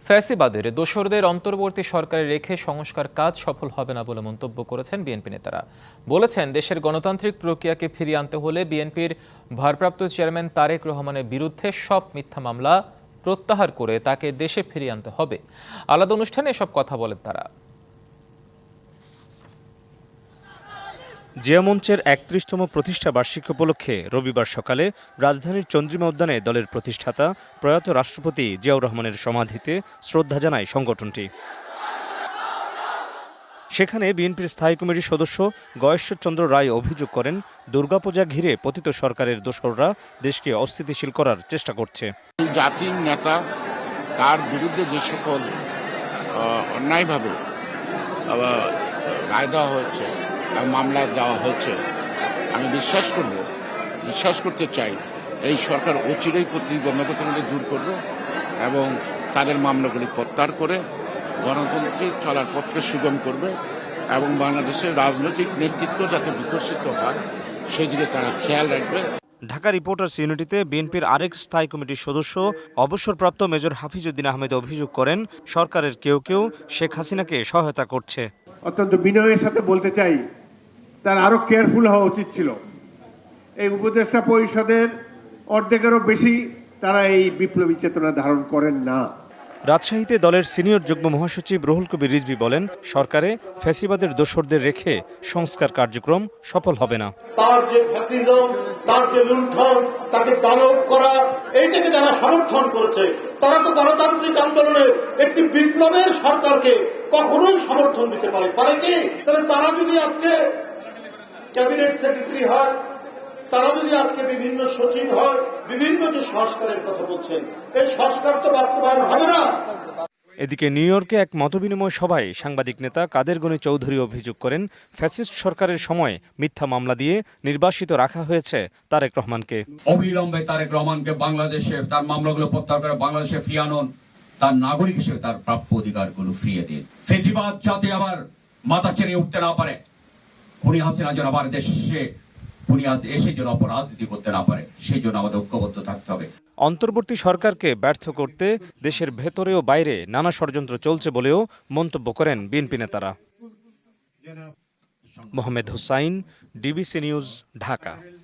ফ্যাসিবাদের দোসরদের অন্তর্বর্তী সরকারে রেখে সংস্কার কাজ সফল হবে না বলে মন্তব্য করেছেন বিএনপি নেতারা। বলেছেন, দেশের গণতান্ত্রিক প্রক্রিয়াকে ফিরিয়ে আনতে হলে বিএনপির ভারপ্রাপ্ত চেয়ারম্যান তারেক রহমানের বিরুদ্ধে সব মিথ্যা মামলা প্রত্যাহার করে তাকে দেশে ফিরিয়ে আনতে হবে। আলাদা অনুষ্ঠানে এসব কথা বলেন তারা। জিয়া মঞ্চের ৩১তম প্রতিষ্ঠা বার্ষিকী উপলক্ষে রবিবার সকালে রাজধানীর চন্দ্রিমা উদ্যানে দলের প্রতিষ্ঠাতা প্রয়াত রাষ্ট্রপতি জিয়াউর রহমানের সমাধিতে শ্রদ্ধা জানায় সংগঠনটি। সেখানে বিএনপির স্থায়ী কমিটির সদস্য গয়েশ্বরচন্দ্র রায় অভিযোগ করেন, দুর্গাপূজা ঘিরে পতিত সরকারের দোসররা দেশকে অস্থিতিশীল করার চেষ্টা করছে। জাতির নেতা তার বিরুদ্ধে যে সকল অন্যায়ভাবে রায় দেওয়া হয়েছে, মামলা দেওয়া হয়েছে, আমি বিশ্বাস করতে চাই এই সরকার অচিরেই প্রতিবন্ধকতাগুলি দূর করবে এবং তাদের মামলাগুলি প্রত্যাহার করে গণতান্ত্রিক চলার পথকে সুগম করবে এবং বাংলাদেশের রাজনৈতিক নেতৃত্ব যাতে বিকশিত হয় সেদিকে তারা খেয়াল রাখবে। ঢাকা রিপোর্টার্স ইউনিটিতে বিএনপির আরেক স্থায়ী কমিটির সদস্য অবসরপ্রাপ্ত মেজর হাফিজউদ্দিন আহমেদ অভিযোগ করেন, সরকারের কেউ শেখ হাসিনাকে সহায়তা করছে। অত্যন্ত বিনয়ের সাথে বলতে চাই, তার আরো কেয়ারফুল হওয়া উচিত ছিল। এই উপদেষ্টা পরিষদের অর্ধেকেরও বেশি তারা এই বিপ্লবী চেতনা ধারণ করেন না। রাজশাহীতে দলের সিনিয়র যুগ্ম মহাসচিব রুহুল কবির রিজভী বলেন, সরকারে ফ্যাসিবাদের দোসরদের রেখে সংস্কার কার্যক্রম সফল হবে না। তার যে ফ্যাসিজম, তার যে লুণ্ঠন, তাকে দানব করা, এইটাকে যারা সমর্থন করেছে তারা তো গণতান্ত্রিক আন্দোলনের একটি বিপ্লবের সরকারকে কখনোই সমর্থন দিতে পারে কি? তাহলে তারা যদি আজকে ক্যাবিনেট সেক্রেটারি হয়, তারা যদি আজকে বিভিন্ন সচিব হয়, বিভিন্ন যে সংস্কারের কথা বলছেন, এই সংস্কার তো বাস্তবায়ন হবে না। এদিকে নিউ ইয়র্কে এক মতবিনিময় সভায় সাংবাদিক নেতা কাদের গনি চৌধুরী অভিযোগ করেন, ফ্যাসিস্ট সরকারের সময় মিথ্যা মামলা দিয়ে নির্বাসিত রাখা হয়েছে তারেক রহমানকে। অবিলম্বে তারেক রহমানকে বাংলাদেশে তার মামলাগুলো প্রত্যাহার করে বাংলাদেশে ফিরিয়ে আনুন, তার নাগরিক হিসেবে তার প্রাপ্য অধিকারগুলো ফিরিয়ে দিন। ফ্যাসিবাদ যাতে আবার মাথা চেড়ে উঠতে না পারে, খুনি হাসিনা যেন আবার দেশে এসে যেন রাজনীতি করতে না পারে, সেই জন্য আমাদের ঐক্যবদ্ধ থাকতে হবে। অন্তর্বর্তী সরকারকে ব্যর্থ করতে দেশের ভেতরে ও বাইরে নানা ষড়যন্ত্র চলছে বলেও মন্তব্য করেন বিএনপি নেতারা। Mohammad Hussain, DBC News, Dhaka.